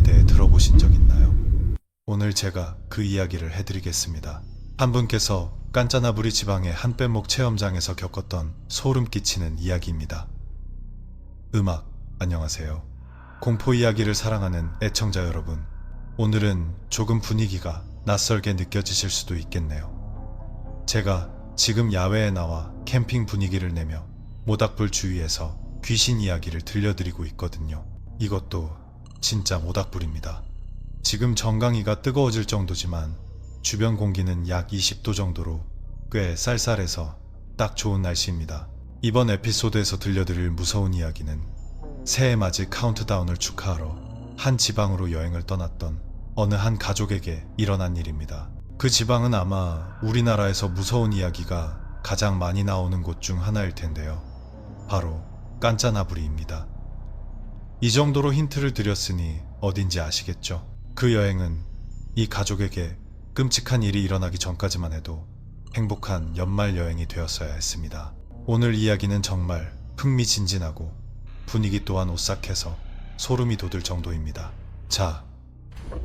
이야기에 대해 들어보신 적 있나요? 오늘 제가 그 이야기를 해드리겠습니다. 한 분께서 깐짜나부리 지방의 한 뗏목 체험장에서 겪었던 소름 끼치는 이야기입니다. 음악, 안녕하세요. 공포 이야기를 사랑하는 애청자 여러분, 오늘은 조금 분위기가 낯설게 느껴지실 수도 있겠네요. 제가 지금 야외에 나와 캠핑 분위기를 내며 모닥불 주위에서 귀신 이야기를 들려드리고 있거든요. 이것도 진짜 모닥불입니다. 지금 정강이가 뜨거워질 정도지만 주변 공기는 약 20도 정도로 꽤 쌀쌀해서 딱 좋은 날씨입니다. 이번 에피소드에서 들려드릴 무서운 이야기는 새해 맞이 카운트다운을 축하하러 한 지방으로 여행을 떠났던 어느 한 가족에게 일어난 일입니다. 그 지방은 아마 우리나라에서 무서운 이야기가 가장 많이 나오는 곳 중 하나일 텐데요. 바로 깐짜나부리입니다. 이 정도로 힌트를 드렸으니 어딘지 아시겠죠? 그 여행은 이 가족에게 끔찍한 일이 일어나기 전까지만 해도 행복한 연말 여행이 되었어야 했습니다. 오늘 이야기는 정말 흥미진진하고 분위기 또한 오싹해서 소름이 돋을 정도입니다. 자,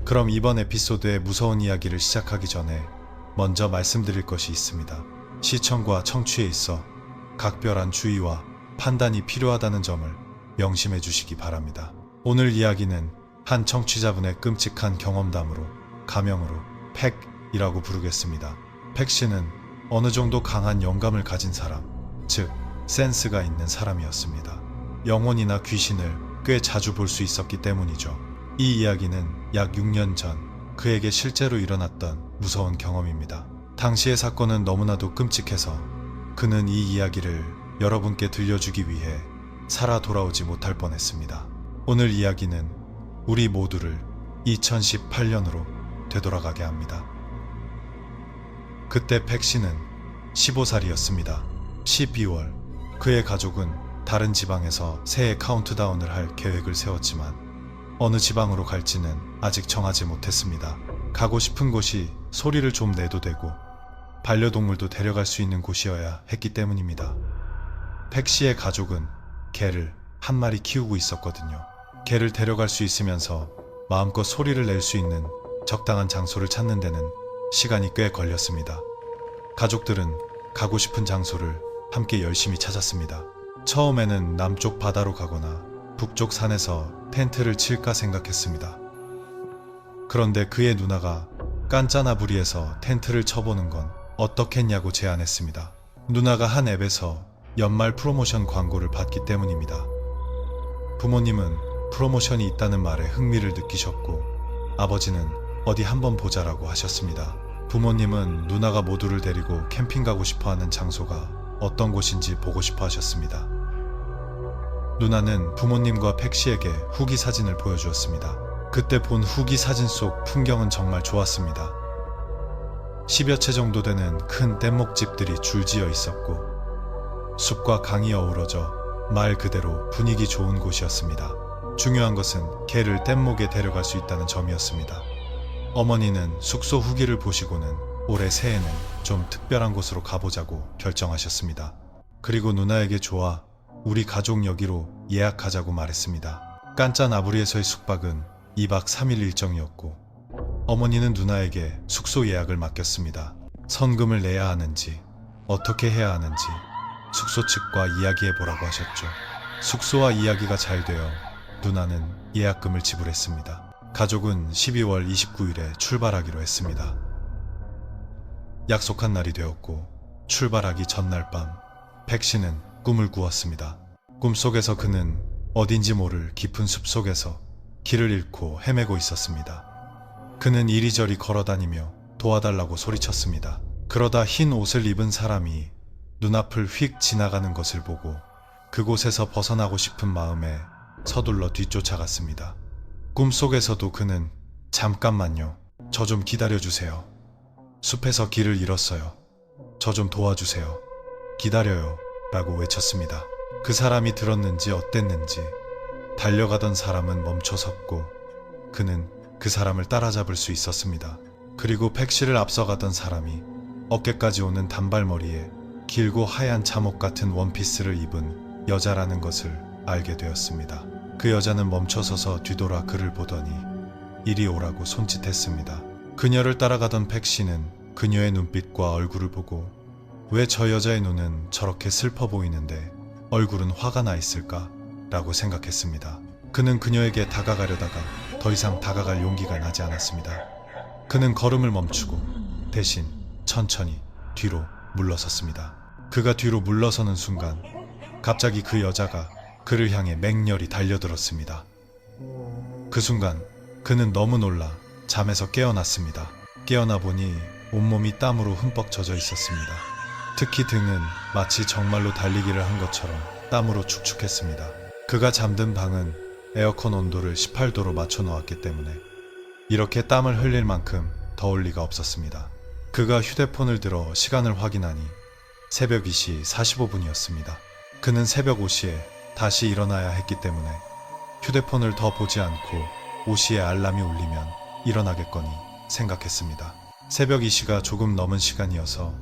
그럼 이번 에피소드의 무서운 이야기를 시작하기 전에 먼저 말씀드릴 것이 있습니다. 시청과 청취에 있어 각별한 주의와 판단이 필요하다는 점을 명심해 주시기 바랍니다. 오늘 이야기는 한 청취자분의 끔찍한 경험담으로 가명으로 팩이라고 부르겠습니다. 팩 씨는 어느 정도 강한 영감을 가진 사람, 즉 센스가 있는 사람이었습니다. 영혼이나 귀신을 꽤 자주 볼 수 있었기 때문이죠. 이 이야기는 약 6년 전 그에게 실제로 일어났던 무서운 경험입니다. 당시의 사건은 너무나도 끔찍해서 그는 이 이야기를 여러분께 들려주기 위해 살아 돌아오지 못할 뻔했습니다. 오늘 이야기는 우리 모두를 2018년으로 되돌아가게 합니다. 그때 팩 씨는 15살이었습니다. 12월 그의 가족은 다른 지방에서 새해 카운트다운을 할 계획을 세웠지만 어느 지방으로 갈지는 아직 정하지 못했습니다. 가고 싶은 곳이 소리를 좀 내도 되고 반려동물도 데려갈 수 있는 곳이어야 했기 때문입니다. 팩 씨의 가족은 개를 한 마리 키우고 있었거든요. 개를 데려갈 수 있으면서 마음껏 소리를 낼 수 있는 적당한 장소를 찾는 데는 시간이 꽤 걸렸습니다. 가족들은 가고 싶은 장소를 함께 열심히 찾았습니다. 처음에는 남쪽 바다로 가거나 북쪽 산에서 텐트를 칠까 생각했습니다. 그런데 그의 누나가 깐짜나부리에서 텐트를 쳐보는 건 어떻겠냐고 제안했습니다. 누나가 한 앱에서 연말 프로모션 광고를 봤기 때문입니다. 부모님은 프로모션이 있다는 말에 흥미를 느끼셨고 아버지는 어디 한번 보자라고 하셨습니다. 부모님은 누나가 모두를 데리고 캠핑 가고 싶어하는 장소가 어떤 곳인지 보고 싶어 하셨습니다. 누나는 부모님과 팩 씨에게 후기 사진을 보여주었습니다. 그때 본 후기 사진 속 풍경은 정말 좋았습니다. 10여 채 정도 되는 큰 뗏목집들이 줄지어 있었고 숲과 강이 어우러져 말 그대로 분위기 좋은 곳이었습니다. 중요한 것은 개를 뗏목에 데려갈 수 있다는 점이었습니다. 어머니는 숙소 후기를 보시고는 올해 새해는 좀 특별한 곳으로 가보자고 결정하셨습니다. 그리고 누나에게 좋아 우리 가족 여기로 예약하자고 말했습니다. 깐짜나부리에서의 숙박은 2박 3일 일정이었고 어머니는 누나에게 숙소 예약을 맡겼습니다. 선금을 내야 하는지 어떻게 해야 하는지 숙소 측과 이야기해보라고 하셨죠. 숙소와 이야기가 잘 되어 누나는 예약금을 지불했습니다. 가족은 12월 29일에 출발하기로 했습니다. 약속한 날이 되었고 출발하기 전날 밤 팩 씨는 꿈을 꾸었습니다. 꿈속에서 그는 어딘지 모를 깊은 숲속에서 길을 잃고 헤매고 있었습니다. 그는 이리저리 걸어다니며 도와달라고 소리쳤습니다. 그러다 흰 옷을 입은 사람이 눈앞을 휙 지나가는 것을 보고 그곳에서 벗어나고 싶은 마음에 서둘러 뒤쫓아갔습니다. 꿈속에서도 그는 잠깐만요. 저 좀 기다려주세요. 숲에서 길을 잃었어요. 저 좀 도와주세요. 기다려요. 라고 외쳤습니다. 그 사람이 들었는지 어땠는지 달려가던 사람은 멈춰섰고 그는 그 사람을 따라잡을 수 있었습니다. 그리고 팩 씨를 앞서가던 사람이 어깨까지 오는 단발머리에 길고 하얀 잠옷 같은 원피스를 입은 여자라는 것을 알게 되었습니다. 그 여자는 멈춰서서 뒤돌아 그를 보더니 이리 오라고 손짓했습니다. 그녀를 따라가던 팩 씨는 그녀의 눈빛과 얼굴을 보고 왜 저 여자의 눈은 저렇게 슬퍼 보이는데 얼굴은 화가 나 있을까? 라고 생각했습니다. 그는 그녀에게 다가가려다가 더 이상 다가갈 용기가 나지 않았습니다. 그는 걸음을 멈추고 대신 천천히 뒤로 물러섰습니다. 그가 뒤로 물러서는 순간 갑자기 그 여자가 그를 향해 맹렬히 달려들었습니다. 그 순간 그는 너무 놀라 잠에서 깨어났습니다. 깨어나 보니 온몸이 땀으로 흠뻑 젖어 있었습니다. 특히 등은 마치 정말로 달리기를 한 것처럼 땀으로 축축했습니다. 그가 잠든 방은 에어컨 온도를 18도로 맞춰 놓았기 때문에 이렇게 땀을 흘릴 만큼 더울 리가 없었습니다. 그가 휴대폰을 들어 시간을 확인하니 새벽 2시 45분이었습니다. 그는 새벽 5시에 다시 일어나야 했기 때문에 휴대폰을 더 보지 않고 5시에 알람이 울리면 일어나겠거니 생각했습니다. 새벽 2시가 조금 넘은 시간이어서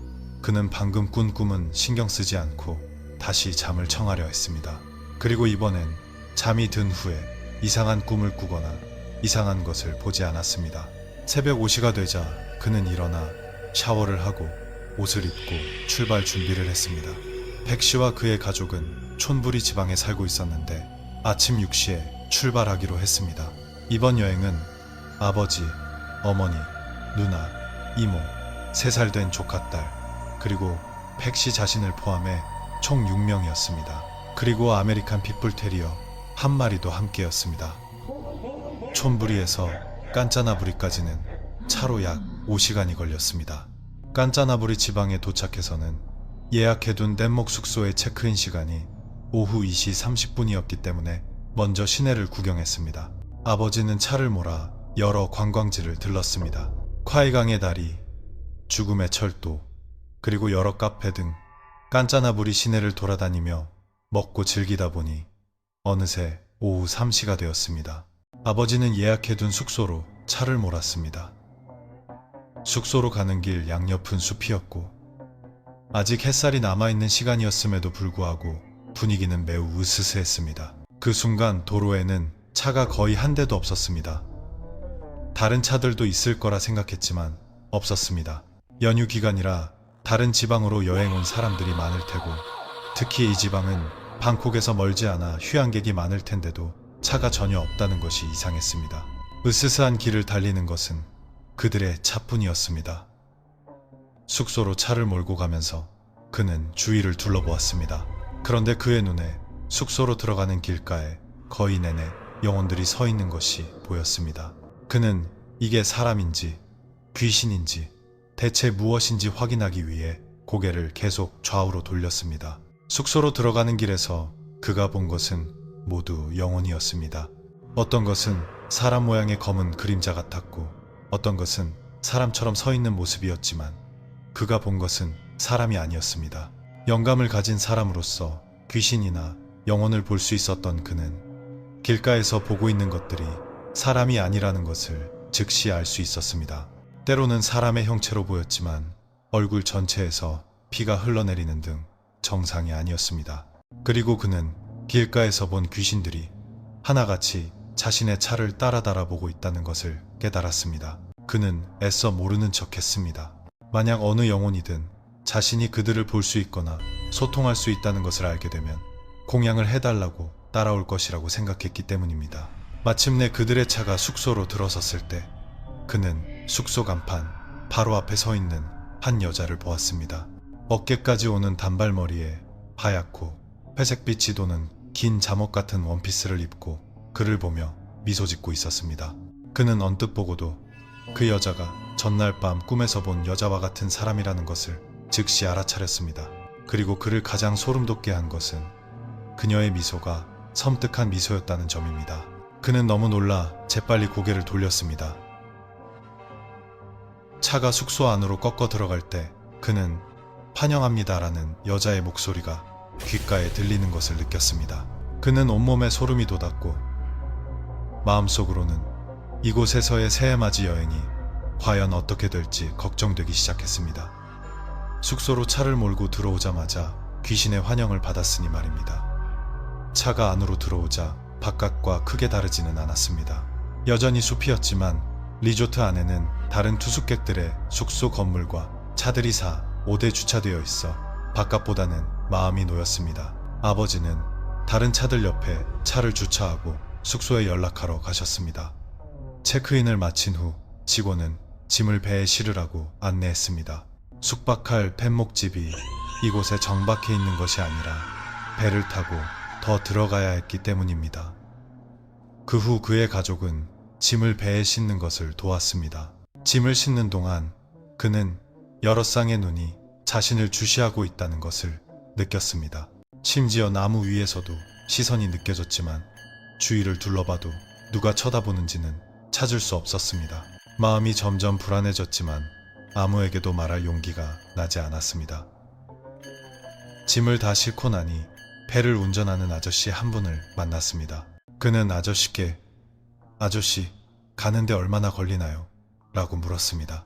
그는 방금 꾼 꿈은 신경 쓰지 않고 다시 잠을 청하려 했습니다. 그리고 이번엔 잠이 든 후에 이상한 꿈을 꾸거나 이상한 것을 보지 않았습니다. 새벽 5시가 되자 그는 일어나 샤워를 하고 옷을 입고 출발 준비를 했습니다. 백 씨와 그의 가족은 촌부리 지방에 살고 있었는데 아침 6시에 출발하기로 했습니다. 이번 여행은 아버지, 어머니, 누나, 이모, 3살 된 조카딸, 그리고 백 씨 자신을 포함해 총 6명이었습니다. 그리고 아메리칸 핏불테리어 한 마리도 함께였습니다. 촌부리에서 깐짜나부리까지는 차로 약 5시간이 걸렸습니다. 깐짜나부리 지방에 도착해서는 예약해둔 뗏목 숙소의 체크인 시간이 오후 2시 30분이었기 때문에 먼저 시내를 구경했습니다. 아버지는 차를 몰아 여러 관광지를 들렀습니다. 콰이강의 다리, 죽음의 철도, 그리고 여러 카페 등 깐짜나부리 시내를 돌아다니며 먹고 즐기다 보니 어느새 오후 3시가 되었습니다. 아버지는 예약해둔 숙소로 차를 몰았습니다. 숙소로 가는 길 양옆은 숲이었고 아직 햇살이 남아있는 시간이었음에도 불구하고 분위기는 매우 으스스했습니다. 그 순간 도로에는 차가 거의 한 대도 없었습니다. 다른 차들도 있을 거라 생각했지만 없었습니다. 연휴 기간이라 다른 지방으로 여행 온 사람들이 많을 테고 특히 이 지방은 방콕에서 멀지 않아 휴양객이 많을 텐데도 차가 전혀 없다는 것이 이상했습니다. 으스스한 길을 달리는 것은 그들의 차뿐이었습니다. 숙소로 차를 몰고 가면서 그는 주위를 둘러보았습니다. 그런데 그의 눈에 숙소로 들어가는 길가에 거의 내내 영혼들이 서 있는 것이 보였습니다. 그는 이게 사람인지 귀신인지 대체 무엇인지 확인하기 위해 고개를 계속 좌우로 돌렸습니다. 숙소로 들어가는 길에서 그가 본 것은 모두 영혼이었습니다. 어떤 것은 사람 모양의 검은 그림자 같았고 어떤 것은 사람처럼 서 있는 모습이었지만 그가 본 것은 사람이 아니었습니다. 영감을 가진 사람으로서 귀신이나 영혼을 볼 수 있었던 그는 길가에서 보고 있는 것들이 사람이 아니라는 것을 즉시 알 수 있었습니다. 때로는 사람의 형체로 보였지만 얼굴 전체에서 피가 흘러내리는 등 정상이 아니었습니다. 그리고 그는 길가에서 본 귀신들이 하나같이 자신의 차를 따라 보고 있다는 것을 깨달았습니다. 그는 애써 모르는 척 했습니다. 만약 어느 영혼이든 자신이 그들을 볼 수 있거나 소통할 수 있다는 것을 알게 되면 공양을 해달라고 따라올 것이라고 생각했기 때문입니다. 마침내 그들의 차가 숙소로 들어섰을 때 그는 숙소 간판 바로 앞에 서 있는 한 여자를 보았습니다. 어깨까지 오는 단발머리에 하얗고 회색빛이 도는 긴 잠옷 같은 원피스를 입고 그를 보며 미소 짓고 있었습니다. 그는 언뜻 보고도 그 여자가 전날 밤 꿈에서 본 여자와 같은 사람이라는 것을 즉시 알아차렸습니다. 그리고 그를 가장 소름 돋게 한 것은 그녀의 미소가 섬뜩한 미소였다는 점입니다. 그는 너무 놀라 재빨리 고개를 돌렸습니다. 차가 숙소 안으로 꺾어 들어갈 때 그는 환영합니다라는 여자의 목소리가 귓가에 들리는 것을 느꼈습니다. 그는 온몸에 소름이 돋았고 마음속으로는 이곳에서의 새해맞이 여행이 과연 어떻게 될지 걱정되기 시작했습니다. 숙소로 차를 몰고 들어오자마자 귀신의 환영을 받았으니 말입니다. 차가 안으로 들어오자 바깥과 크게 다르지는 않았습니다. 여전히 숲이었지만 리조트 안에는 다른 투숙객들의 숙소 건물과 차들이 4, 5대 주차되어 있어 바깥보다는 마음이 놓였습니다. 아버지는 다른 차들 옆에 차를 주차하고 숙소에 연락하러 가셨습니다. 체크인을 마친 후 직원은 짐을 배에 실으라고 안내했습니다. 숙박할 팻목집이 이곳에 정박해 있는 것이 아니라 배를 타고 더 들어가야 했기 때문입니다. 그 후 그의 가족은 짐을 배에 싣는 것을 도왔습니다. 짐을 싣는 동안 그는 여러 쌍의 눈이 자신을 주시하고 있다는 것을 느꼈습니다. 심지어 나무 위에서도 시선이 느껴졌지만 주위를 둘러봐도 누가 쳐다보는지는 찾을 수 없었습니다. 마음이 점점 불안해졌지만 아무에게도 말할 용기가 나지 않았습니다. 짐을 다 싣고 나니 배를 운전하는 아저씨 한 분을 만났습니다. 그는 아저씨께 "아저씨, 가는데 얼마나 걸리나요?" 라고 물었습니다.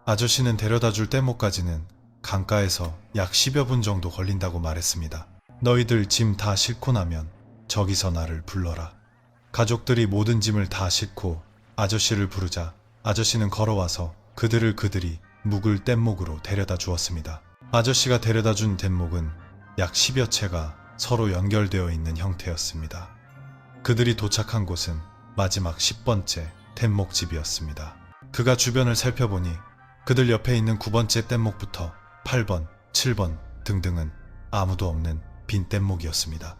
아저씨는 데려다 줄 뗏목까지는 강가에서 약 10여 분 정도 걸린다고 말했습니다. "너희들 짐 다 싣고 나면 저기서 나를 불러라." 가족들이 모든 짐을 다 싣고 아저씨를 부르자 아저씨는 걸어와서 그들이 묵을 뗏목으로 데려다 주었습니다. 아저씨가 데려다 준 뗏목은 약 10여 채가 서로 연결되어 있는 형태였습니다. 그들이 도착한 곳은 마지막 10번째 뗏목집이었습니다. 그가 주변을 살펴보니 그들 옆에 있는 9번째 뗏목부터 8번, 7번 등등은 아무도 없는 빈 뗏목이었습니다.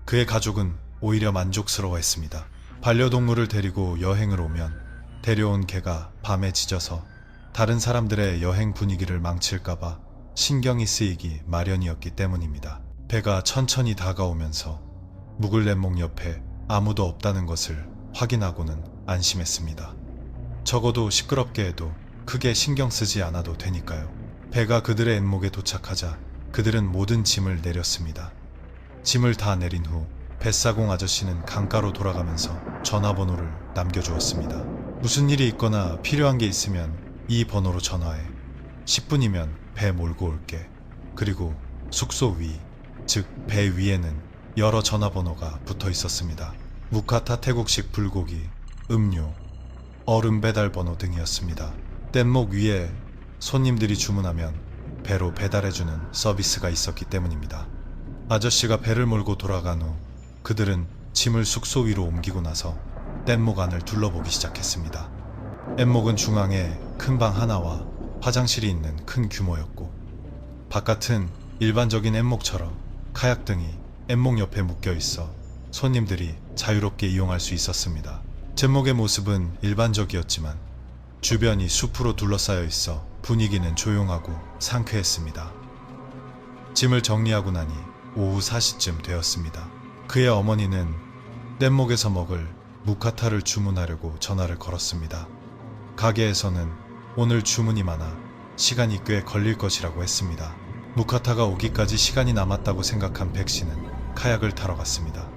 그의 가족은 오히려 만족스러워했습니다. 반려동물을 데리고 여행을 오면 데려온 개가 밤에 짖어서 다른 사람들의 여행 분위기를 망칠까봐 신경이 쓰이기 마련이었기 때문입니다. 배가 천천히 다가오면서 묵을 뗏목 옆에 아무도 없다는 것을 확인하고는 안심했습니다. 적어도 시끄럽게 해도 크게 신경 쓰지 않아도 되니까요. 배가 그들의 뗏목에 도착하자 그들은 모든 짐을 내렸습니다. 짐을 다 내린 후 뱃사공 아저씨는 강가로 돌아가면서 전화번호를 남겨주었습니다. "무슨 일이 있거나 필요한 게 있으면 이 번호로 전화해. 10분이면 배 몰고 올게." 그리고 숙소 위, 즉 배 위에는 여러 전화번호가 붙어 있었습니다. 무카타 태국식 불고기, 음료, 얼음 배달 번호 등이었습니다. 뗏목 위에 손님들이 주문하면 배로 배달해주는 서비스가 있었기 때문입니다. 아저씨가 배를 몰고 돌아간 후 그들은 짐을 숙소 위로 옮기고 나서 뗏목 안을 둘러보기 시작했습니다. 뗏목은 중앙에 큰 방 하나와 화장실이 있는 큰 규모였고 바깥은 일반적인 뗏목처럼 카약 등이 뗏목 옆에 묶여 있어 손님들이 자유롭게 이용할 수 있었습니다. 뗏목의 모습은 일반적이었지만 주변이 숲으로 둘러싸여 있어 분위기는 조용하고 상쾌했습니다. 짐을 정리하고 나니 오후 4시쯤 되었습니다. 그의 어머니는 뗏목에서 먹을 무카타를 주문하려고 전화를 걸었습니다. 가게에서는 오늘 주문이 많아 시간이 꽤 걸릴 것이라고 했습니다. 무카타가 오기까지 시간이 남았다고 생각한 백 씨는 카약을 타러 갔습니다.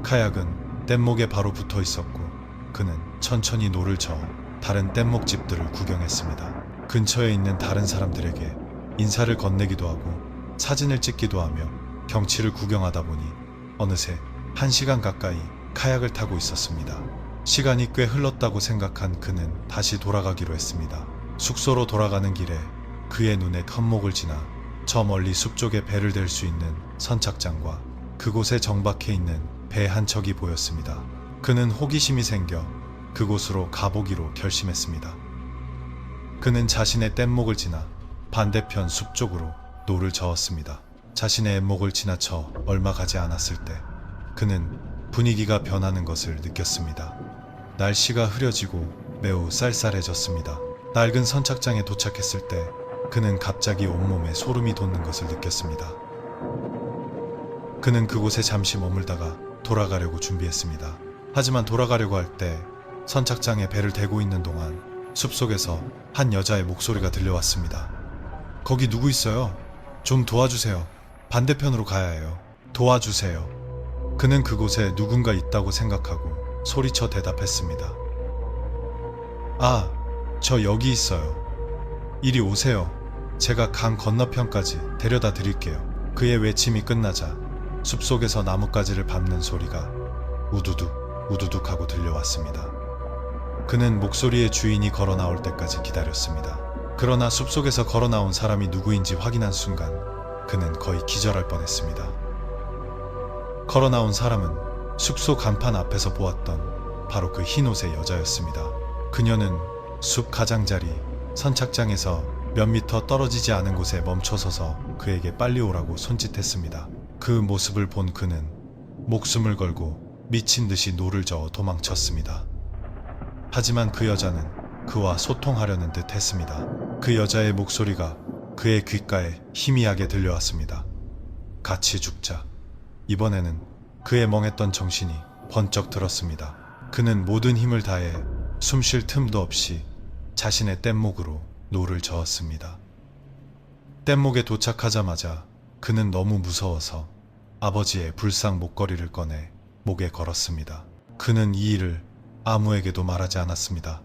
카약은 뗏목에 바로 붙어 있었고 그는 천천히 노를 저어 다른 뗏목집들을 구경했습니다. 근처에 있는 다른 사람들에게 인사를 건네기도 하고 사진을 찍기도 하며 경치를 구경하다 보니 어느새 1시간 가까이 카약을 타고 있었습니다. 시간이 꽤 흘렀다고 생각한 그는 다시 돌아가기로 했습니다. 숙소로 돌아가는 길에 그의 눈에 텀목을 지나 저 멀리 숲 쪽에 배를 댈 수 있는 선착장과 그곳에 정박해 있는 배 한 척이 보였습니다. 그는 호기심이 생겨 그곳으로 가보기로 결심했습니다. 그는 자신의 뗏목을 지나 반대편 숲 쪽으로 노를 저었습니다. 자신의 뗏목을 지나쳐 얼마 가지 않았을 때 그는 분위기가 변하는 것을 느꼈습니다. 날씨가 흐려지고 매우 쌀쌀해졌습니다. 낡은 선착장에 도착했을 때 그는 갑자기 온몸에 소름이 돋는 것을 느꼈습니다. 그는 그곳에 잠시 머물다가 돌아가려고 준비했습니다. 하지만 돌아가려고 할 때 선착장에 배를 대고 있는 동안 숲속에서 한 여자의 목소리가 들려왔습니다. "거기 누구 있어요? 좀 도와주세요. 반대편으로 가야 해요. 도와주세요." 그는 그곳에 누군가 있다고 생각하고 소리쳐 대답했습니다. "아, 저 여기 있어요. 이리 오세요. 제가 강 건너편까지 데려다 드릴게요." 그의 외침이 끝나자 숲속에서 나뭇가지를 밟는 소리가 우두둑 우두둑하고 들려왔습니다. 그는 목소리의 주인이 걸어 나올 때까지 기다렸습니다. 그러나 숲속에서 걸어 나온 사람이 누구인지 확인한 순간 그는 거의 기절할 뻔했습니다. 걸어 나온 사람은 숙소 간판 앞에서 보았던 바로 그 흰 옷의 여자였습니다. 그녀는 숲 가장자리 선착장에서 몇 미터 떨어지지 않은 곳에 멈춰서서 그에게 빨리 오라고 손짓했습니다. 그 모습을 본 그는 목숨을 걸고 미친 듯이 노를 저어 도망쳤습니다. 하지만 그 여자는 그와 소통하려는 듯 했습니다. 그 여자의 목소리가 그의 귓가에 희미하게 들려왔습니다. 같이 죽자. 이번에는 그의 멍했던 정신이 번쩍 들었습니다. 그는 모든 힘을 다해 숨 쉴 틈도 없이 자신의 뗏목으로 노를 저었습니다. 뗏목에 도착하자마자 그는 너무 무서워서 아버지의 불상 목걸이를 꺼내 목에 걸었습니다. 그는 이 일을 아무에게도 말하지 않았습니다.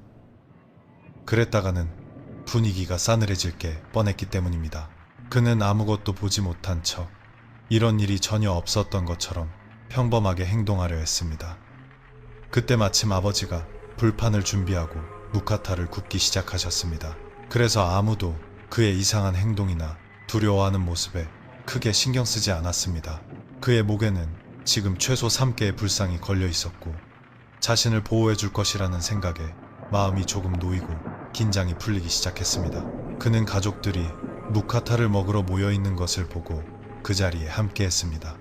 그랬다가는 분위기가 싸늘해질 게 뻔했기 때문입니다. 그는 아무것도 보지 못한 척 이런 일이 전혀 없었던 것처럼 평범하게 행동하려 했습니다. 그때 마침 아버지가 불판을 준비하고 무카타를 굽기 시작하셨습니다. 그래서 아무도 그의 이상한 행동이나 두려워하는 모습에 크게 신경 쓰지 않았습니다. 그의 목에는 지금 최소 3개의 불상이 걸려 있었고 자신을 보호해 줄 것이라는 생각에 마음이 조금 놓이고 긴장이 풀리기 시작했습니다. 그는 가족들이 무카타를 먹으러 모여 있는 것을 보고 그 자리에 함께 했습니다.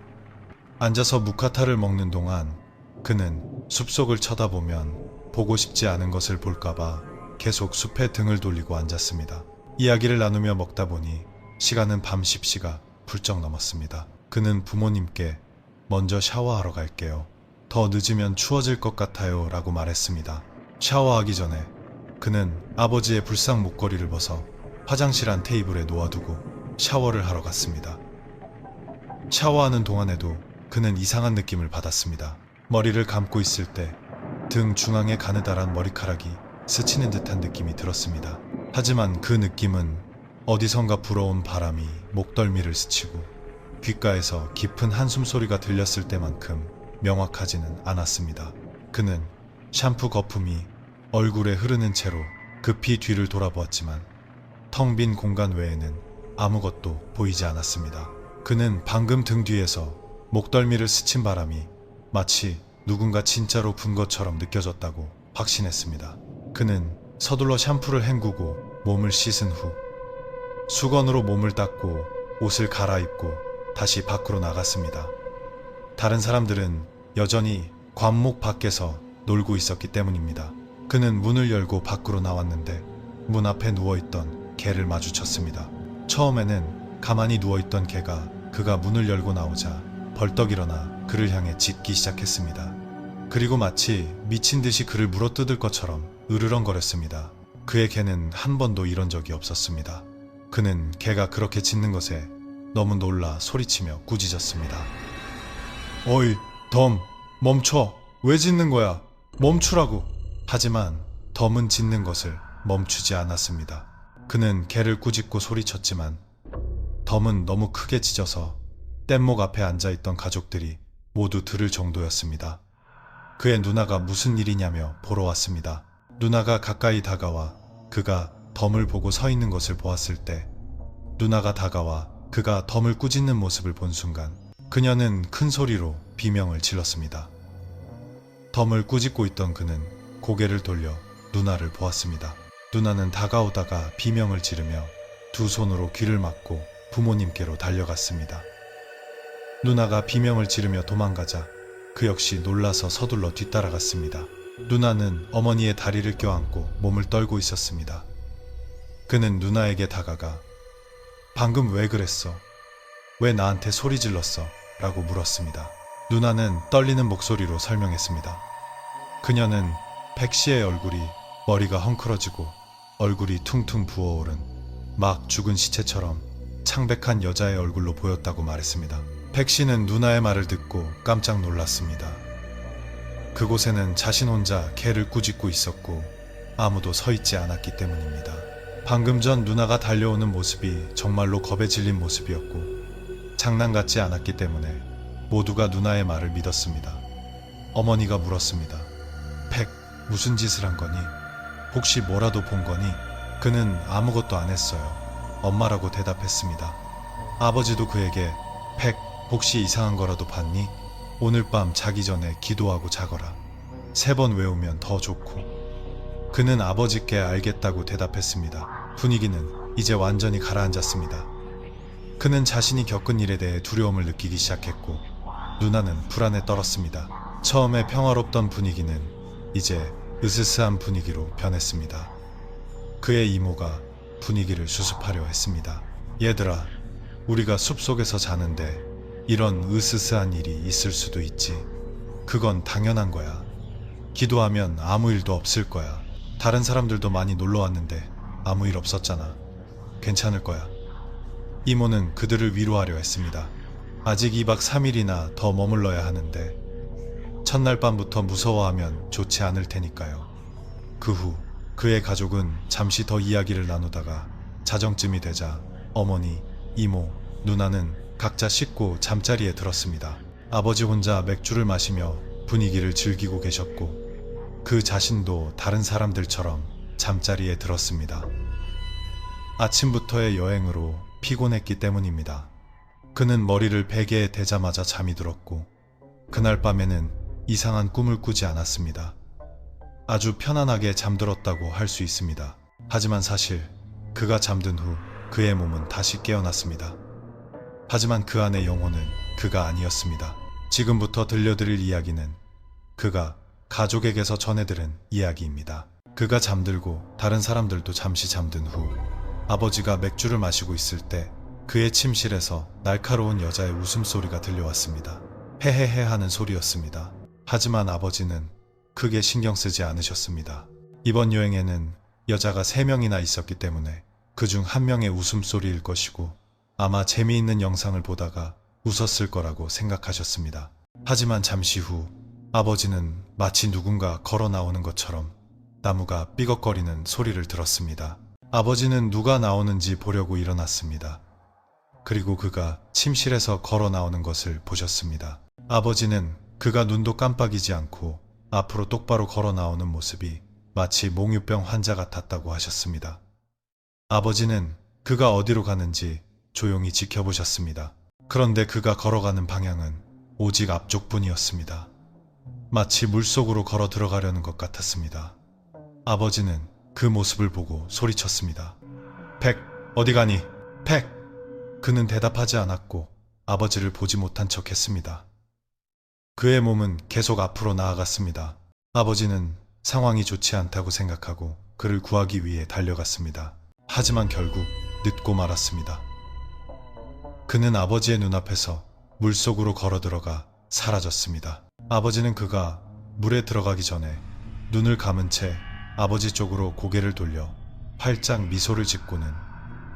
앉아서 무카타를 먹는 동안 그는 숲속을 쳐다보면 보고 싶지 않은 것을 볼까봐 계속 숲에 등을 돌리고 앉았습니다. 이야기를 나누며 먹다 보니 시간은 밤 10시가 훌쩍 넘었습니다. 그는 부모님께 먼저 샤워하러 갈게요. 더 늦으면 추워질 것 같아요 라고 말했습니다. 샤워하기 전에 그는 아버지의 불상 목걸이를 벗어 화장실 안 테이블에 놓아두고 샤워를 하러 갔습니다. 샤워하는 동안에도 그는 이상한 느낌을 받았습니다. 머리를 감고 있을 때 등 중앙에 가느다란 머리카락이 스치는 듯한 느낌이 들었습니다. 하지만 그 느낌은 어디선가 불어온 바람이 목덜미를 스치고 귓가에서 깊은 한숨 소리가 들렸을 때만큼 명확하지는 않았습니다. 그는 샴푸 거품이 얼굴에 흐르는 채로 급히 뒤를 돌아보았지만 텅 빈 공간 외에는 아무것도 보이지 않았습니다. 그는 방금 등 뒤에서 목덜미를 스친 바람이 마치 누군가 진짜로 분 것처럼 느껴졌다고 확신했습니다. 그는 서둘러 샴푸를 헹구고 몸을 씻은 후 수건으로 몸을 닦고 옷을 갈아입고 다시 밖으로 나갔습니다. 다른 사람들은 여전히 관목 밖에서 놀고 있었기 때문입니다. 그는 문을 열고 밖으로 나왔는데 문 앞에 누워있던 개를 마주쳤습니다. 처음에는 가만히 누워있던 개가 그가 문을 열고 나오자 벌떡 일어나 그를 향해 짖기 시작했습니다. 그리고 마치 미친 듯이 그를 물어뜯을 것처럼 으르렁거렸습니다. 그의 개는 한 번도 이런 적이 없었습니다. 그는 개가 그렇게 짖는 것에 너무 놀라 소리치며 꾸짖었습니다. 어이, 덤, 멈춰! 왜 짖는 거야? 멈추라고! 하지만 덤은 짖는 것을 멈추지 않았습니다. 그는 개를 꾸짖고 소리쳤지만 덤은 너무 크게 짖어서 뗏목 앞에 앉아있던 가족들이 모두 들을 정도였습니다. 그의 누나가 무슨 일이냐며 보러 왔습니다. 누나가 가까이 다가와 그가 덤을 보고 서 있는 것을 보았을 때 누나가 다가와 그가 덤을 꾸짖는 모습을 본 순간 그녀는 큰 소리로 비명을 질렀습니다. 덤을 꾸짖고 있던 그는 고개를 돌려 누나를 보았습니다. 누나는 다가오다가 비명을 지르며 두 손으로 귀를 막고 부모님께로 달려갔습니다. 누나가 비명을 지르며 도망가자 그 역시 놀라서 서둘러 뒤따라갔습니다. 누나는 어머니의 다리를 껴안고 몸을 떨고 있었습니다. 그는 누나에게 다가가 방금 왜 그랬어? 왜 나한테 소리 질렀어? 라고 물었습니다. 누나는 떨리는 목소리로 설명했습니다. 그녀는 백씨의 얼굴이 머리가 헝클어지고 얼굴이 퉁퉁 부어오른 막 죽은 시체처럼 창백한 여자의 얼굴로 보였다고 말했습니다. 백씨는 누나의 말을 듣고 깜짝 놀랐습니다. 그곳에는 자신 혼자 개를 꾸짖고 있었고 아무도 서 있지 않았기 때문입니다. 방금 전 누나가 달려오는 모습이 정말로 겁에 질린 모습이었고 장난 같지 않았기 때문에 모두가 누나의 말을 믿었습니다. 어머니가 물었습니다. 팩, 무슨 짓을 한 거니? 혹시 뭐라도 본 거니? 그는 아무것도 안 했어요. 엄마라고 대답했습니다. 아버지도 그에게 팩, 혹시 이상한 거라도 봤니? 오늘 밤 자기 전에 기도하고 자거라. 3번 외우면 더 좋고. 그는 아버지께 알겠다고 대답했습니다. 분위기는 이제 완전히 가라앉았습니다. 그는 자신이 겪은 일에 대해 두려움을 느끼기 시작했고 누나는 불안에 떨었습니다. 처음에 평화롭던 분위기는 이제 으스스한 분위기로 변했습니다. 그의 이모가 분위기를 수습하려 했습니다. 얘들아, 우리가 숲속에서 자는데 이런 으스스한 일이 있을 수도 있지. 그건 당연한 거야. 기도하면 아무 일도 없을 거야. 다른 사람들도 많이 놀러 왔는데 아무 일 없었잖아. 괜찮을 거야. 이모는 그들을 위로하려 했습니다. 아직 2박 3일이나 더 머물러야 하는데 첫날 밤부터 무서워하면 좋지 않을 테니까요. 그 후 그의 가족은 잠시 더 이야기를 나누다가 자정쯤이 되자 어머니, 이모, 누나는 각자 씻고 잠자리에 들었습니다. 아버지 혼자 맥주를 마시며 분위기를 즐기고 계셨고 그 자신도 다른 사람들처럼 잠자리에 들었습니다. 아침부터의 여행으로 피곤했기 때문입니다. 그는 머리를 베개에 대자마자 잠이 들었고 그날 밤에는 이상한 꿈을 꾸지 않았습니다. 아주 편안하게 잠들었다고 할 수 있습니다. 하지만 사실 그가 잠든 후 그의 몸은 다시 깨어났습니다. 하지만 그 안의 영혼은 그가 아니었습니다. 지금부터 들려드릴 이야기는 그가 가족에게서 전해들은 이야기입니다. 그가 잠들고 다른 사람들도 잠시 잠든 후 아버지가 맥주를 마시고 있을 때 그의 침실에서 날카로운 여자의 웃음소리가 들려왔습니다. 헤헤헤 하는 소리였습니다. 하지만 아버지는 크게 신경 쓰지 않으셨습니다. 이번 여행에는 여자가 3명이나 있었기 때문에 그중 1명의 웃음소리일 것이고 아마 재미있는 영상을 보다가 웃었을 거라고 생각하셨습니다. 하지만 잠시 후 아버지는 마치 누군가 걸어 나오는 것처럼 나무가 삐걱거리는 소리를 들었습니다. 아버지는 누가 나오는지 보려고 일어났습니다. 그리고 그가 침실에서 걸어 나오는 것을 보셨습니다. 아버지는 그가 눈도 깜빡이지 않고 앞으로 똑바로 걸어 나오는 모습이 마치 몽유병 환자 같았다고 하셨습니다. 아버지는 그가 어디로 가는지 조용히 지켜보셨습니다. 그런데 그가 걸어가는 방향은 오직 앞쪽뿐이었습니다. 마치 물속으로 걸어 들어가려는 것 같았습니다. 아버지는 그 모습을 보고 소리쳤습니다. 팩, 어디 가니? 팩! 그는 대답하지 않았고 아버지를 보지 못한 척 했습니다. 그의 몸은 계속 앞으로 나아갔습니다. 아버지는 상황이 좋지 않다고 생각하고 그를 구하기 위해 달려갔습니다. 하지만 결국 늦고 말았습니다. 그는 아버지의 눈앞에서 물속으로 걸어 들어가 사라졌습니다. 아버지는 그가 물에 들어가기 전에 눈을 감은 채 아버지 쪽으로 고개를 돌려 활짝 미소를 짓고는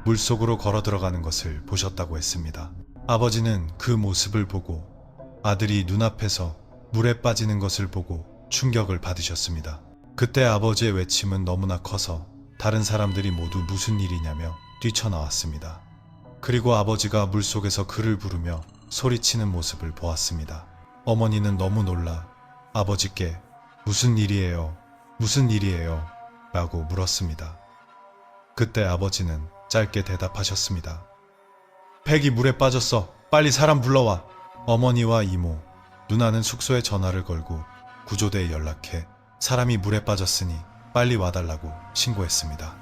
물속으로 걸어 들어가는 것을 보셨다고 했습니다. 아버지는 그 모습을 보고 아들이 눈앞에서 물에 빠지는 것을 보고 충격을 받으셨습니다. 그때 아버지의 외침은 너무나 커서 다른 사람들이 모두 무슨 일이냐며 뛰쳐나왔습니다. 그리고 아버지가 물속에서 그를 부르며 소리치는 모습을 보았습니다. 어머니는 너무 놀라 아버지께 무슨 일이에요? 무슨 일이에요? 라고 물었습니다. 그때 아버지는 짧게 대답하셨습니다. 팩이 물에 빠졌어. 빨리 사람 불러와. 어머니와 이모, 누나는 숙소에 전화를 걸고 구조대에 연락해 사람이 물에 빠졌으니 빨리 와달라고 신고했습니다.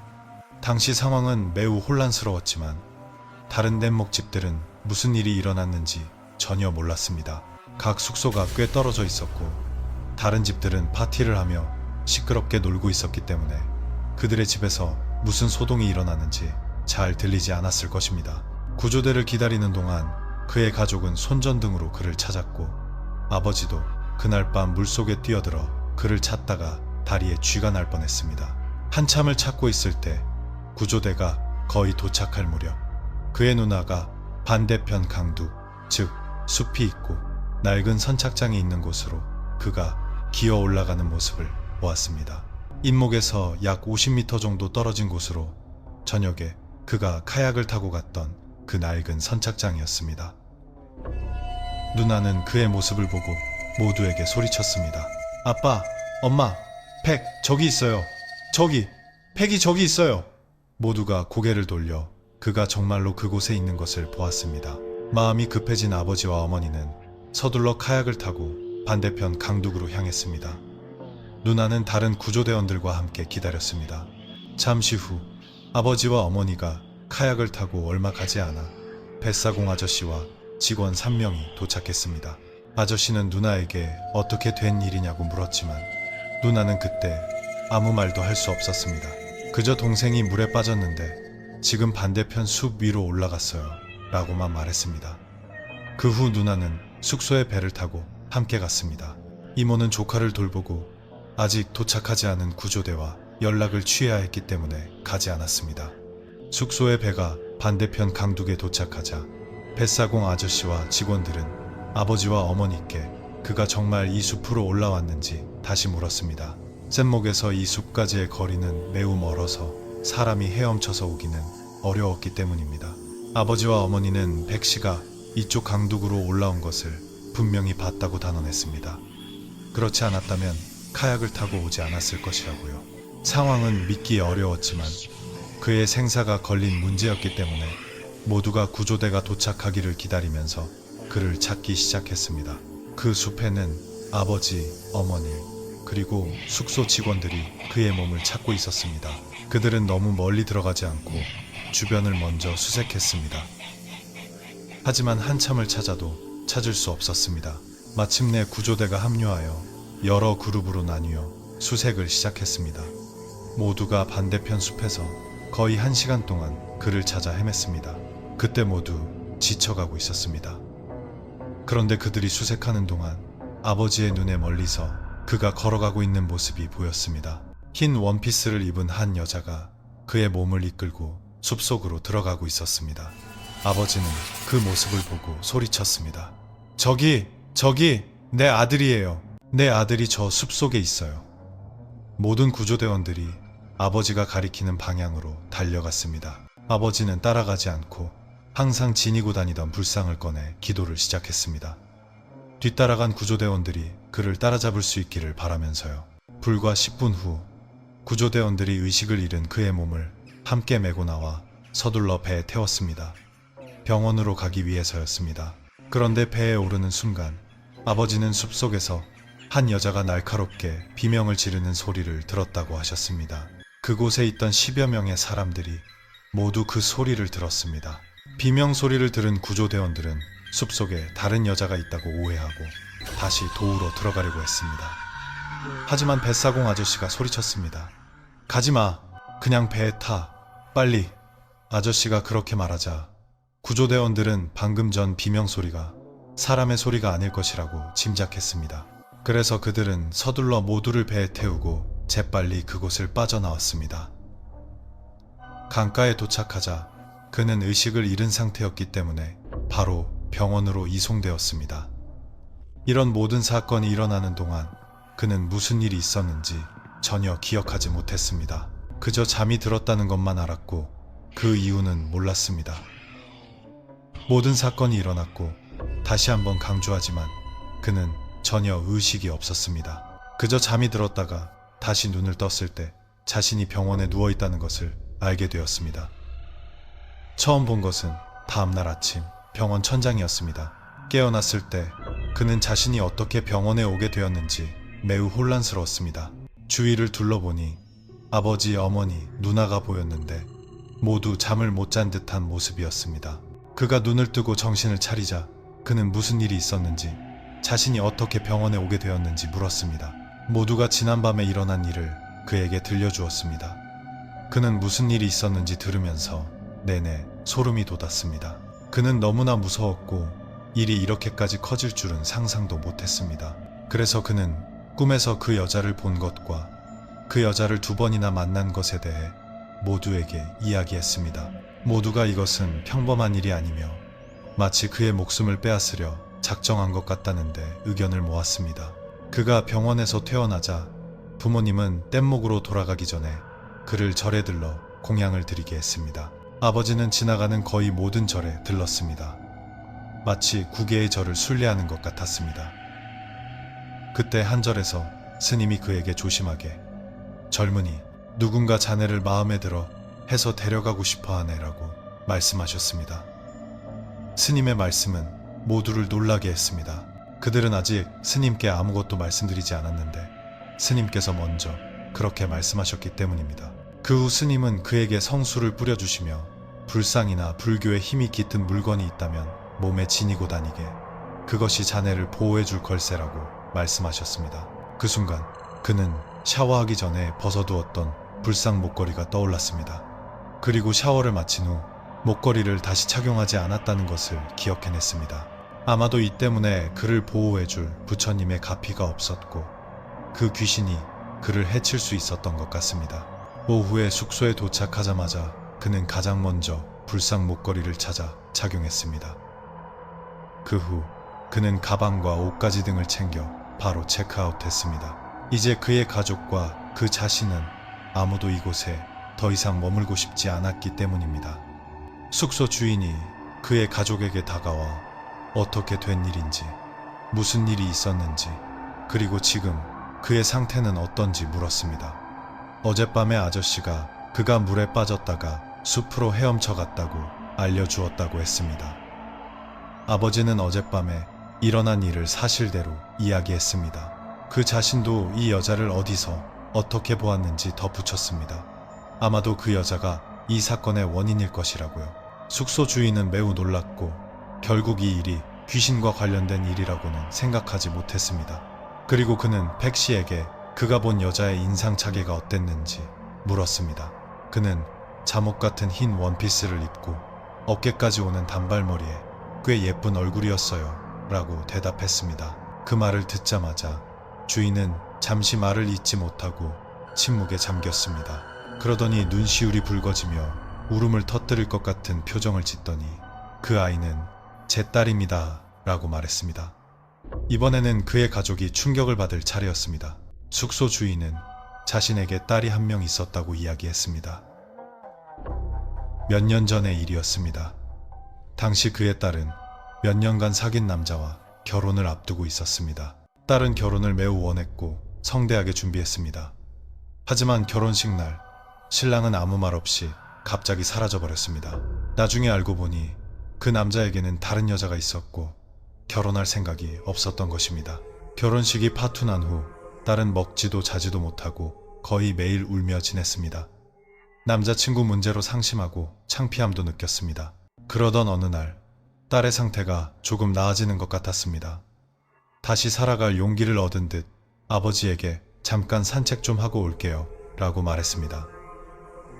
당시 상황은 매우 혼란스러웠지만 다른 뗏목집들은 무슨 일이 일어났는지 전혀 몰랐습니다. 각 숙소가 꽤 떨어져 있었고 다른 집들은 파티를 하며 시끄럽게 놀고 있었기 때문에 그들의 집에서 무슨 소동이 일어났는지 잘 들리지 않았을 것입니다. 구조대를 기다리는 동안 그의 가족은 손전등으로 그를 찾았고 아버지도 그날 밤 물속에 뛰어들어 그를 찾다가 다리에 쥐가 날 뻔했습니다. 한참을 찾고 있을 때 구조대가 거의 도착할 무렵 그의 누나가 반대편 강둑, 즉 숲이 있고 낡은 선착장이 있는 곳으로 그가 기어 올라가는 모습을 보았습니다. 인목에서 약 50m 정도 떨어진 곳으로 저녁에 그가 카약을 타고 갔던 그 낡은 선착장이었습니다. 누나는 그의 모습을 보고 모두에게 소리쳤습니다. 아빠, 엄마, 팩 저기 있어요. 저기, 팩이 저기 있어요. 모두가 고개를 돌려 그가 정말로 그곳에 있는 것을 보았습니다. 마음이 급해진 아버지와 어머니는 서둘러 카약을 타고 반대편 강둑으로 향했습니다. 누나는 다른 구조대원들과 함께 기다렸습니다. 잠시 후 아버지와 어머니가 카약을 타고 얼마 가지 않아 뱃사공 아저씨와 직원 3명이 도착했습니다. 아저씨는 누나에게 어떻게 된 일이냐고 물었지만 누나는 그때 아무 말도 할 수 없었습니다. 그저 동생이 물에 빠졌는데 지금 반대편 숲 위로 올라갔어요 라고만 말했습니다. 그 후 누나는 숙소에 배를 타고 함께 갔습니다. 이모는 조카를 돌보고 아직 도착하지 않은 구조대와 연락을 취해야 했기 때문에 가지 않았습니다. 숙소의 배가 반대편 강둑에 도착하자 뱃사공 아저씨와 직원들은 아버지와 어머니께 그가 정말 이 숲으로 올라왔는지 다시 물었습니다. 뗏목에서 이 숲까지의 거리는 매우 멀어서 사람이 헤엄쳐서 오기는 어려웠기 때문입니다. 아버지와 어머니는 백씨가 이쪽 강둑으로 올라온 것을 분명히 봤다고 단언했습니다. 그렇지 않았다면 카약을 타고 오지 않았을 것이라고요. 상황은 믿기 어려웠지만 그의 생사가 걸린 문제였기 때문에 모두가 구조대가 도착하기를 기다리면서 그를 찾기 시작했습니다. 그 숲에는 아버지, 어머니, 그리고 숙소 직원들이 그의 몸을 찾고 있었습니다. 그들은 너무 멀리 들어가지 않고 주변을 먼저 수색했습니다. 하지만 한참을 찾아도 찾을 수 없었습니다. 마침내 구조대가 합류하여 여러 그룹으로 나뉘어 수색을 시작했습니다. 모두가 반대편 숲에서 거의 1시간 동안 그를 찾아 헤맸습니다. 그때 모두 지쳐가고 있었습니다. 그런데 그들이 수색하는 동안 아버지의 눈에 멀리서 그가 걸어가고 있는 모습이 보였습니다. 흰 원피스를 입은 한 여자가 그의 몸을 이끌고 숲속으로 들어가고 있었습니다. 아버지는 그 모습을 보고 소리쳤습니다. 저기, 내 아들이에요. 내 아들이 저 숲속에 있어요. 모든 구조대원들이 아버지가 가리키는 방향으로 달려갔습니다. 아버지는 따라가지 않고 항상 지니고 다니던 불상을 꺼내 기도를 시작했습니다. 뒤따라간 구조대원들이 그를 따라잡을 수 있기를 바라면서요. 불과 10분 후 구조대원들이 의식을 잃은 그의 몸을 함께 메고 나와 서둘러 배에 태웠습니다. 병원으로 가기 위해서였습니다. 그런데 배에 오르는 순간 아버지는 숲속에서 한 여자가 날카롭게 비명을 지르는 소리를 들었다고 하셨습니다. 그곳에 있던 10여 명의 사람들이 모두 그 소리를 들었습니다. 비명 소리를 들은 구조대원들은 숲속에 다른 여자가 있다고 오해하고 다시 도우러 들어가려고 했습니다. 하지만 뱃사공 아저씨가 소리쳤습니다. 가지마. 그냥 배에 타. 빨리. 아저씨가 그렇게 말하자 구조대원들은 방금 전 비명 소리가 사람의 소리가 아닐 것이라고 짐작했습니다. 그래서 그들은 서둘러 모두를 배에 태우고 재빨리 그곳을 빠져나왔습니다. 강가에 도착하자 그는 의식을 잃은 상태였기 때문에 바로 병원으로 이송되었습니다. 이런 모든 사건이 일어나는 동안 그는 무슨 일이 있었는지 전혀 기억하지 못했습니다. 그저 잠이 들었다는 것만 알았고 그 이유는 몰랐습니다. 모든 사건이 일어났고 다시 한번 강조하지만 그는 전혀 의식이 없었습니다. 그저 잠이 들었다가 다시 눈을 떴을 때 자신이 병원에 누워있다는 것을 알게 되었습니다. 처음 본 것은 다음날 아침 병원 천장이었습니다. 깨어났을 때 그는 자신이 어떻게 병원에 오게 되었는지 매우 혼란스러웠습니다. 주위를 둘러보니 아버지, 어머니, 누나가 보였는데 모두 잠을 못 잔 듯한 모습이었습니다. 그가 눈을 뜨고 정신을 차리자 그는 무슨 일이 있었는지, 자신이 어떻게 병원에 오게 되었는지 물었습니다. 모두가 지난밤에 일어난 일을 그에게 들려주었습니다. 그는 무슨 일이 있었는지 들으면서 내내 소름이 돋았습니다. 그는 너무나 무서웠고 일이 이렇게까지 커질 줄은 상상도 못했습니다. 그래서 그는 꿈에서 그 여자를 본 것과 그 여자를 2번이나 만난 것에 대해 모두에게 이야기했습니다. 모두가 이것은 평범한 일이 아니며 마치 그의 목숨을 빼앗으려 작정한 것 같다는데 의견을 모았습니다. 그가 병원에서 퇴원하자 부모님은 뗏목으로 돌아가기 전에 그를 절에 들러 공양을 드리게 했습니다. 아버지는 지나가는 거의 모든 절에 들렀습니다. 마치 9개의 절을 순례하는 것 같았습니다. 그때 한 절에서 스님이 그에게 조심하게 젊은이 누군가 자네를 마음에 들어 해서 데려가고 싶어 하네라고 말씀하셨습니다. 스님의 말씀은 모두를 놀라게 했습니다. 그들은 아직 스님께 아무것도 말씀드리지 않았는데 스님께서 먼저 그렇게 말씀하셨기 때문입니다. 그 후 스님은 그에게 성수를 뿌려주시며 불상이나 불교에 힘이 깃든 물건이 있다면 몸에 지니고 다니게 그것이 자네를 보호해 줄 걸세라고 말씀하셨습니다. 그 순간 그는 샤워하기 전에 벗어두었던 불상 목걸이가 떠올랐습니다. 그리고 샤워를 마친 후 목걸이를 다시 착용하지 않았다는 것을 기억해냈습니다. 아마도 이 때문에 그를 보호해줄 부처님의 가피가 없었고 그 귀신이 그를 해칠 수 있었던 것 같습니다. 오후에 숙소에 도착하자마자 그는 가장 먼저 불상 목걸이를 찾아 착용했습니다. 그 후 그는 가방과 옷가지 등을 챙겨 바로 체크아웃했습니다. 이제 그의 가족과 그 자신은 아무도 이곳에 더 이상 머물고 싶지 않았기 때문입니다. 숙소 주인이 그의 가족에게 다가와 어떻게 된 일인지, 무슨 일이 있었는지, 그리고 지금 그의 상태는 어떤지 물었습니다. 어젯밤에 아저씨가 그가 물에 빠졌다가 숲으로 헤엄쳐 갔다고 알려주었다고 했습니다. 아버지는 어젯밤에 일어난 일을 사실대로 이야기했습니다. 그 자신도 이 여자를 어디서 어떻게 보았는지 덧붙였습니다. 아마도 그 여자가 이 사건의 원인일 것이라고요. 숙소 주인은 매우 놀랐고 결국 이 일이 귀신과 관련된 일이라고는 생각하지 못했습니다. 그리고 그는 백 씨에게 그가 본 여자의 인상착의가 어땠는지 물었습니다. 그는 잠옷 같은 흰 원피스를 입고 어깨까지 오는 단발머리에 꽤 예쁜 얼굴이었어요 라고 대답했습니다. 그 말을 듣자마자 주인은 잠시 말을 잇지 못하고 침묵에 잠겼습니다. 그러더니 눈시울이 붉어지며 울음을 터뜨릴 것 같은 표정을 짓더니 그 아이는 제 딸입니다 라고 말했습니다. 이번에는 그의 가족이 충격을 받을 차례였습니다. 숙소 주인은 자신에게 딸이 한 명 있었다고 이야기했습니다. 몇 년 전의 일이었습니다. 당시 그의 딸은 몇 년간 사귄 남자와 결혼을 앞두고 있었습니다. 딸은 결혼을 매우 원했고 성대하게 준비했습니다. 하지만 결혼식 날 신랑은 아무 말 없이 갑자기 사라져버렸습니다. 나중에 알고 보니 그 남자에게는 다른 여자가 있었고 결혼할 생각이 없었던 것입니다. 결혼식이 파투난 후 딸은 먹지도 자지도 못하고 거의 매일 울며 지냈습니다. 남자친구 문제로 상심하고 창피함도 느꼈습니다. 그러던 어느 날 딸의 상태가 조금 나아지는 것 같았습니다. 다시 살아갈 용기를 얻은 듯 아버지에게 잠깐 산책 좀 하고 올게요 라고 말했습니다.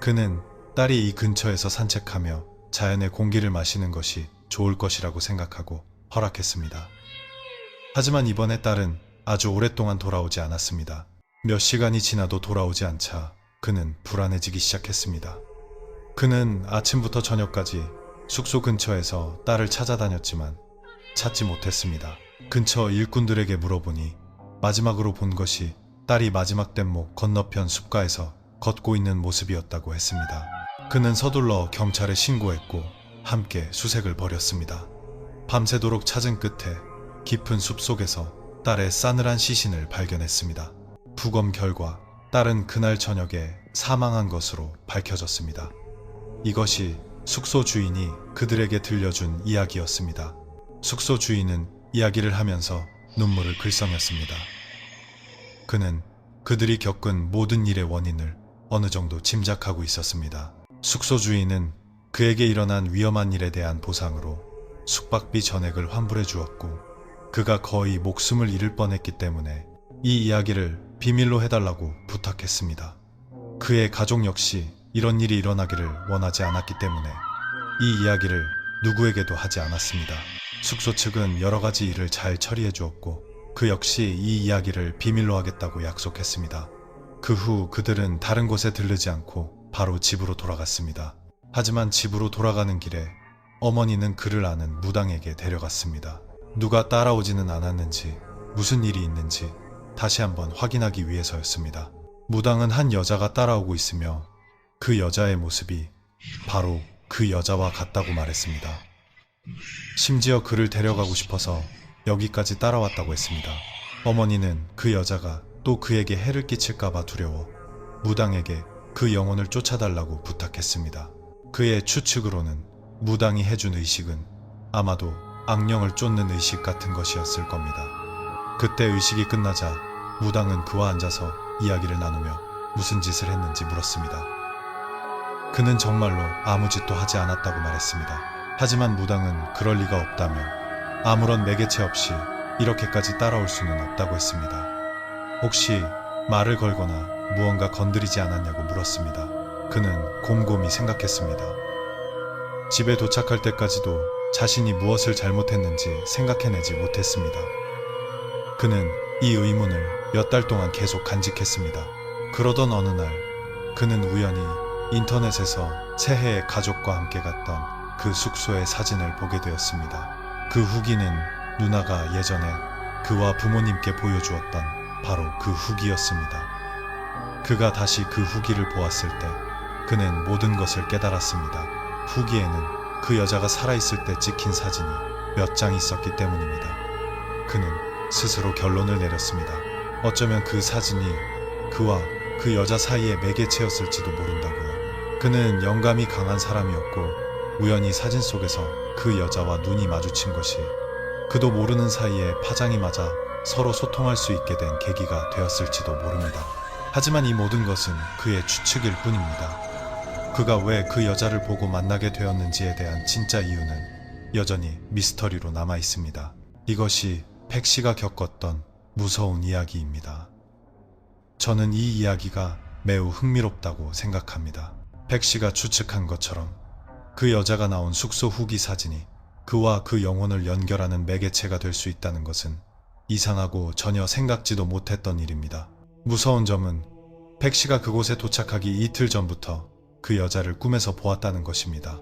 그는 딸이 이 근처에서 산책하며 자연의 공기를 마시는 것이 좋을 것이라고 생각하고 허락했습니다. 하지만 이번에 딸은 아주 오랫동안 돌아오지 않았습니다. 몇 시간이 지나도 돌아오지 않자 그는 불안해지기 시작했습니다. 그는 아침부터 저녁까지 숙소 근처에서 딸을 찾아다녔지만 찾지 못했습니다. 근처 일꾼들에게 물어보니 마지막으로 본 것이 딸이 마지막 뗏목 건너편 숲가에서 걷고 있는 모습이었다고 했습니다. 그는 서둘러 경찰에 신고했고 함께 수색을 벌였습니다. 밤새도록 찾은 끝에 깊은 숲속에서 딸의 싸늘한 시신을 발견했습니다. 부검 결과 딸은 그날 저녁에 사망한 것으로 밝혀졌습니다. 이것이 숙소 주인이 그들에게 들려준 이야기였습니다. 숙소 주인은 이야기를 하면서 눈물을 글썽였습니다. 그는 그들이 겪은 모든 일의 원인을 어느 정도 짐작하고 있었습니다. 숙소 주인은 그에게 일어난 위험한 일에 대한 보상으로 숙박비 전액을 환불해 주었고 그가 거의 목숨을 잃을 뻔했기 때문에 이 이야기를 비밀로 해달라고 부탁했습니다. 그의 가족 역시 이런 일이 일어나기를 원하지 않았기 때문에 이 이야기를 누구에게도 하지 않았습니다. 숙소 측은 여러 가지 일을 잘 처리해 주었고 그 역시 이 이야기를 비밀로 하겠다고 약속했습니다. 그 후 그들은 다른 곳에 들르지 않고 바로 집으로 돌아갔습니다. 하지만 집으로 돌아가는 길에 어머니는 그를 아는 무당에게 데려갔습니다. 누가 따라오지는 않았는지 무슨 일이 있는지 다시 한번 확인하기 위해서였습니다. 무당은 한 여자가 따라오고 있으며 그 여자의 모습이 바로 그 여자와 같다고 말했습니다. 심지어 그를 데려가고 싶어서 여기까지 따라왔다고 했습니다. 어머니는 그 여자가 또 그에게 해를 끼칠까봐 두려워 무당에게 그 영혼을 쫓아달라고 부탁했습니다. 그의 추측으로는 무당이 해준 의식은 아마도 악령을 쫓는 의식 같은 것이었을 겁니다. 그때 의식이 끝나자 무당은 그와 앉아서 이야기를 나누며 무슨 짓을 했는지 물었습니다. 그는 정말로 아무 짓도 하지 않았다고 말했습니다. 하지만 무당은 그럴 리가 없다며 아무런 매개체 없이 이렇게까지 따라올 수는 없다고 했습니다. 혹시 말을 걸거나 무언가 건드리지 않았냐고 물었습니다. 그는 곰곰이 생각했습니다. 집에 도착할 때까지도 자신이 무엇을 잘못했는지 생각해내지 못했습니다. 그는 이 의문을 몇 달 동안 계속 간직했습니다. 그러던 어느 날 그는 우연히 인터넷에서 새해에 가족과 함께 갔던 그 숙소의 사진을 보게 되었습니다. 그 후기는 누나가 예전에 그와 부모님께 보여주었던 바로 그 후기였습니다. 그가 다시 그 후기를 보았을 때 그는 모든 것을 깨달았습니다. 후기에는 그 여자가 살아있을 때 찍힌 사진이 몇 장 있었기 때문입니다. 그는 스스로 결론을 내렸습니다. 어쩌면 그 사진이 그와 그 여자 사이의 매개체였을지도 모른다고요. 그는 영감이 강한 사람이었고 우연히 사진 속에서 그 여자와 눈이 마주친 것이 그도 모르는 사이에 파장이 맞아 서로 소통할 수 있게 된 계기가 되었을지도 모릅니다. 하지만 이 모든 것은 그의 추측일 뿐입니다. 그가 왜 그 여자를 보고 만나게 되었는지에 대한 진짜 이유는 여전히 미스터리로 남아 있습니다. 이것이 팩 씨가 겪었던 무서운 이야기입니다. 저는 이 이야기가 매우 흥미롭다고 생각합니다. 팩 씨가 추측한 것처럼 그 여자가 나온 숙소 후기 사진이 그와 그 영혼을 연결하는 매개체가 될 수 있다는 것은 이상하고 전혀 생각지도 못했던 일입니다. 무서운 점은 팩 씨가 그곳에 도착하기 이틀 전부터 그 여자를 꿈에서 보았다는 것입니다.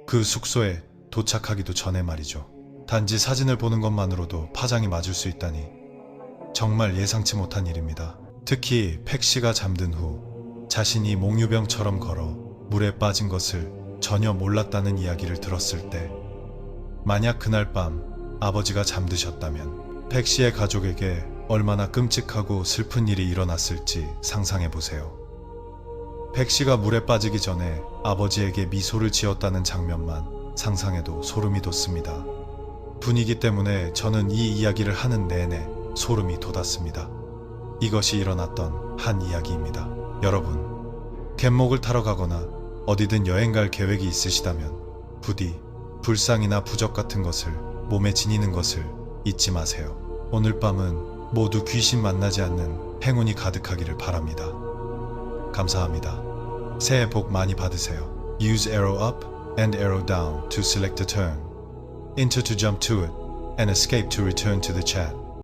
그 숙소에 도착하기도 전에 말이죠. 단지 사진을 보는 것만으로도 파장이 맞을 수 있다니 정말 예상치 못한 일입니다. 특히 팩 씨가 잠든 후 자신이 몽유병처럼 걸어 물에 빠진 것을 전혀 몰랐다는 이야기를 들었을 때 만약 그날 밤 아버지가 잠드셨다면 팩 씨의 가족에게 얼마나 끔찍하고 슬픈 일이 일어났을지 상상해 보세요. 팩 씨가 물에 빠지기 전에 아버지에게 미소를 지었다는 장면만 상상해도 소름이 돋습니다. 분위기 때문에 저는 이 이야기를 하는 내내 소름이 돋았습니다. 이것이 일어났던 한 이야기입니다. 여러분, 갯목을 타러 가거나 어디든 여행 갈 계획이 있으시다면 부디 불상이나 부적 같은 것을 몸에 지니는 것을 잊지 마세요. 오늘 밤은 모두 귀신 만나지 않는 행운이 가득하기를 바랍니다. 감사합니다. 새해 복 많이 받으세요. Use arrow up and arrow down to select a turn. Enter to jump to it and escape to return to the chat.